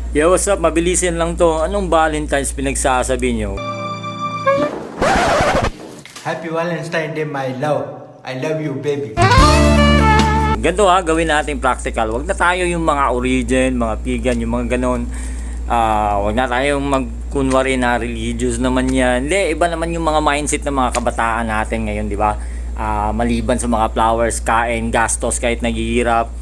Yo, what's up? Mabilisin lang to. Anong Valentine's pinagsasabi nyo? Happy Valentine's Day, my love. I love you, baby. Ganito gawin natin practical. Wag na tayo yung mga origin, mga pagan, yung mga ganon. Wag na tayong magkunwari na religious naman yan. Hindi, iba naman yung mga mindset ng mga kabataan natin ngayon, di ba? Maliban sa mga flowers, kain, gastos kahit naghihirap.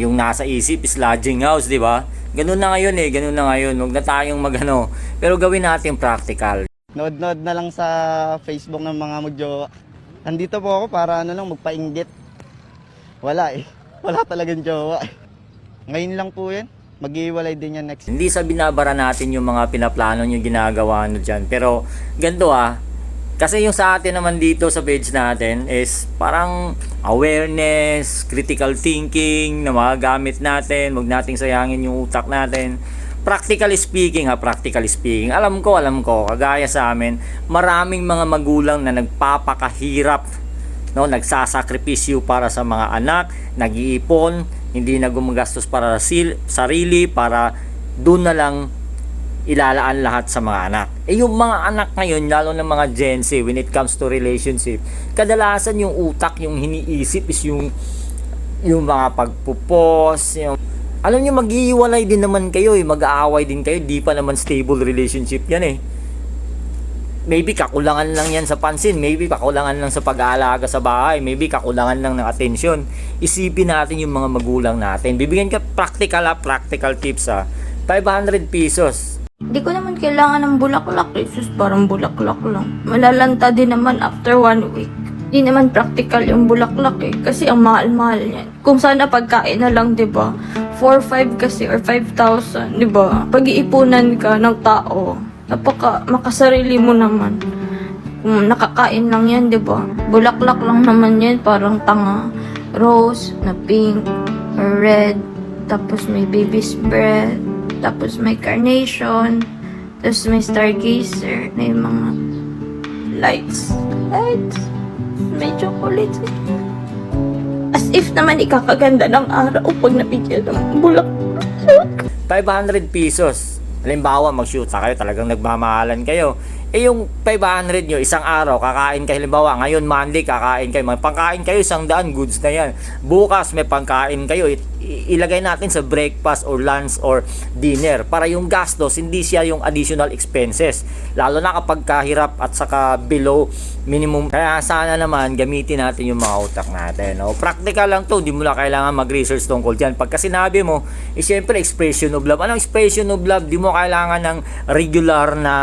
Yung nasa isip is lodging house, di ba? Ganun na ngayon ganun na ngayon. Huwag na tayong magano. Pero gawin natin practical. Nood-nood na lang sa Facebook ng mga magjowa. Nandito po ako para magpainggit. Wala Wala talagang jowa Ngayon lang po yan. Mag-iwalay din yan next. Hindi sa binabara natin yung mga pinaplano nyo ginagawa nyo dyan. Pero ganito kasi yung sa atin naman dito sa page natin is parang awareness, critical thinking na magagamit natin. Huwag nating sayangin yung utak natin. Practically speaking alam ko, kagaya sa amin, maraming mga magulang na nagpapakahirap, nagsasakripisyo para sa mga anak, nag-iipon, hindi na gumagastos para sa sarili, para doon na lang ilalaan lahat sa mga anak. Yung mga anak ngayon, lalo ng mga Gen Z, when it comes to relationship, kadalasan yung utak, yung hiniisip is yung mga pagpupos, alam niyo, mag-iiwalay din naman kayo mag-aaway din kayo, di pa naman stable relationship yan Maybe kakulangan lang yan sa pansin, maybe kakulangan lang sa pag-aalaga sa bahay, maybe kakulangan lang ng atensyon. Isipin natin yung mga magulang natin. Bibigyan ka practical tips 500 pesos. Hindi ko naman kailangan ng bulaklak. Jesus, parang bulaklak lang. Malalanta din naman after 1 week. Hindi naman practical yung bulaklak kasi ang mahal-mahal yan. Kung sana pagkain na lang, 'di ba? 4-5 kasi or 5,000, 'di ba? Pag-iipunan ka ng tao, makasarili mo naman. Kung nakakain lang yan, 'di ba? Bulaklak lang naman yan, parang tanga. Rose na pink or red, tapos may baby's breath, tapos may carnation, tapos may stargazer, na yung mga lights. May chocolates. As if naman ikakaganda ng araw pag nabigyan ng bulaklak. 500 pesos. Halimbawa, mag-shoot kayo, talagang nagmamahalan kayo. Yung 500 nyo, isang araw, kakain kayo. Halimbawa, ngayon Monday, kakain kayo. May pangkain kayo, 100 goods na yan. Bukas, may pangkain kayo. Ilagay natin sa breakfast or lunch or dinner. Para yung gastos, hindi siya yung additional expenses. Lalo na kapag kahirap at saka below minimum. Kaya sana naman, gamitin natin yung mga utak natin. Practical lang to, hindi mo na kailangan mag-research tungkol dyan. Pagka sinabi mo, siyempre expression of love. Anong expression of love? Di mo kailangan ng regular na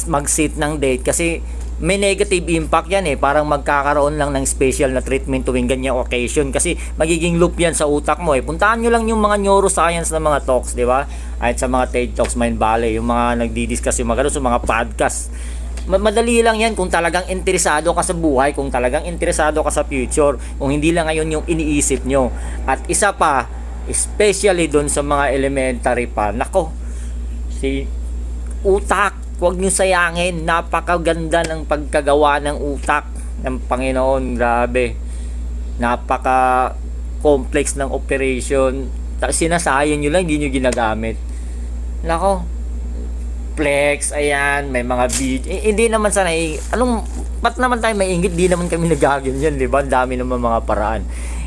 mag-sit ng date kasi may negative impact yan parang magkakaroon lang ng special na treatment tuwing ganyang occasion kasi magiging loop yan sa utak mo puntahan nyo lang yung mga neuroscience na mga talks, di ba? At sa mga TED Talks, Mind Valley, yung mga nagdi-discuss yung mga sa mga podcast. Madali lang yan kung talagang interesado ka sa buhay, kung talagang interesado ka sa future, kung hindi lang ngayon yung iniisip nyo. At isa pa, especially doon sa mga elementary pa, nako, si utak, huwag nyo sayangin. Napakaganda ng pagkagawa ng utak ng Panginoon. Grabe. Napaka complex ng operation. Sinasayang nyo lang, hindi nyo ginagamit. Nako. Flex, ayan, may mga video. Hindi naman sana, ba't naman tayo maingit? Di naman kami nagaganyan, di ba? Ang dami naman mga paraan.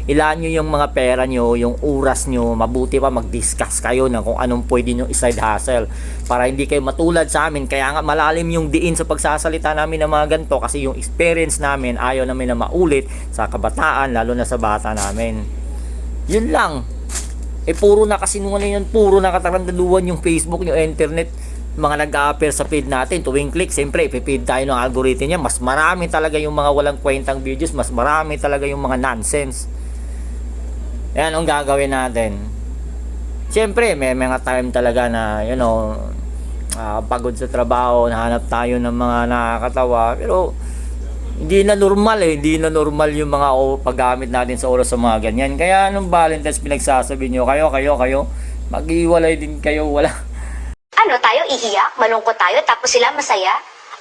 Ilaan nyo yung mga pera nyo, yung oras nyo, mabuti pa mag-discuss kayo ng kung anong pwede nyo side hustle para hindi kayo matulad sa amin. Kaya nga malalim yung diin sa pagsasalita namin ng mga ganito kasi yung experience namin ayaw namin na maulit sa kabataan, lalo na sa bata namin. Yun lang. Puro na kasinungalingan yan, puro na katarandaluan yung Facebook, yung internet, mga nag-a-appear sa feed natin. Tuwing click, siyempre ipipid tayo ng algorithm niya. Mas marami talaga yung mga walang kwentang videos, mas marami talaga yung mga nonsense. Yan ang gagawin natin. Siyempre, may mga time talaga na, pagod sa trabaho, nahanap tayo ng mga nakakatawa. Pero, hindi na normal yung mga paggamit natin sa oras sa mga ganyan. Kaya, anong Valentine's pinagsasabi nyo? Kayo, mag-iwalay din kayo, wala. Ano tayo, iiyak, malungkot tayo, tapos sila masaya?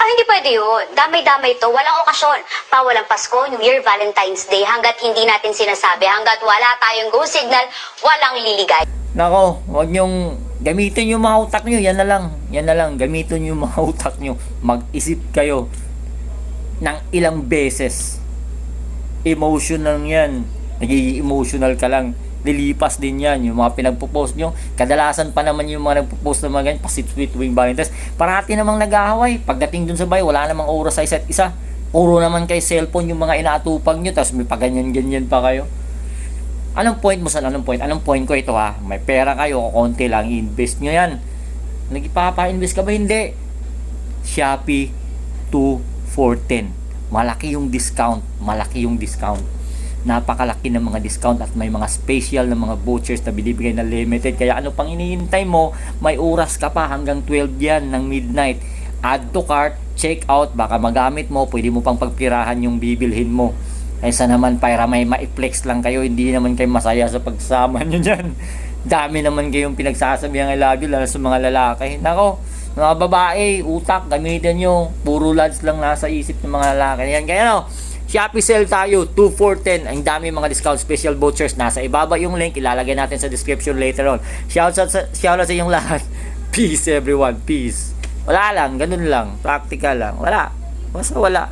Hindi pwede yun. Damay-damay to, walang okasyon. Walang Pasko, New Year, Valentine's Day, hanggat hindi natin sinasabi, hanggat wala tayong go signal, walang liligay. Nako, wag nyong gamitin yung mga utak nyo. Yan na lang. Gamitin yung mga utak nyo. Mag-isip kayo ng ilang beses. Emotional yan. Nagiging emotional ka lang. Lilipas din yan. Yung mga pinagpo-post nyo. Kadalasan pa naman yung mga nagpo-post na mga ganyan. Pasitweet tuwing Valentine's. Parati namang nag-aaway. Pagdating dun sa bahay, wala namang oras sa isa't isa. Puro naman kay cellphone yung mga inaatupag nyo. Tapos may paganyan-ganyan pa kayo. Anong point mo sa anong point? Anong point ko ito ha? May pera kayo, konti lang, invest nyo yan. Nagpapa-invest ka ba? Hindi. Shopee 2 for 10. Malaki yung discount. Napakalaki ng mga discount at may mga special na mga vouchers na binibigay na limited. Kaya ano pang hinihintay mo? May oras ka pa hanggang 12 yan ng midnight. Add to cart, check out, baka magamit mo, pwede mo pang pagpirahan yung bibilhin mo. Kaysa naman para may ma-flex lang kayo, hindi naman kayo masaya sa pagsama nyo dyan. Dami naman kayong pinagsasabihan I love you, lalo sa mga lalaki. Nako, mga babae, utak, gamitin nyo. Puro lads lang nasa isip ng mga lalaki. Yan, kaya no, Shopee sale tayo, 2 for 10. Ang dami mga discount special vouchers. Nasa ibaba yung link, ilalagay natin sa description later on. Shout out sa inyong lahat. Peace everyone, peace. Wala lang, ganun lang. Practical lang. Wala. Basta wala.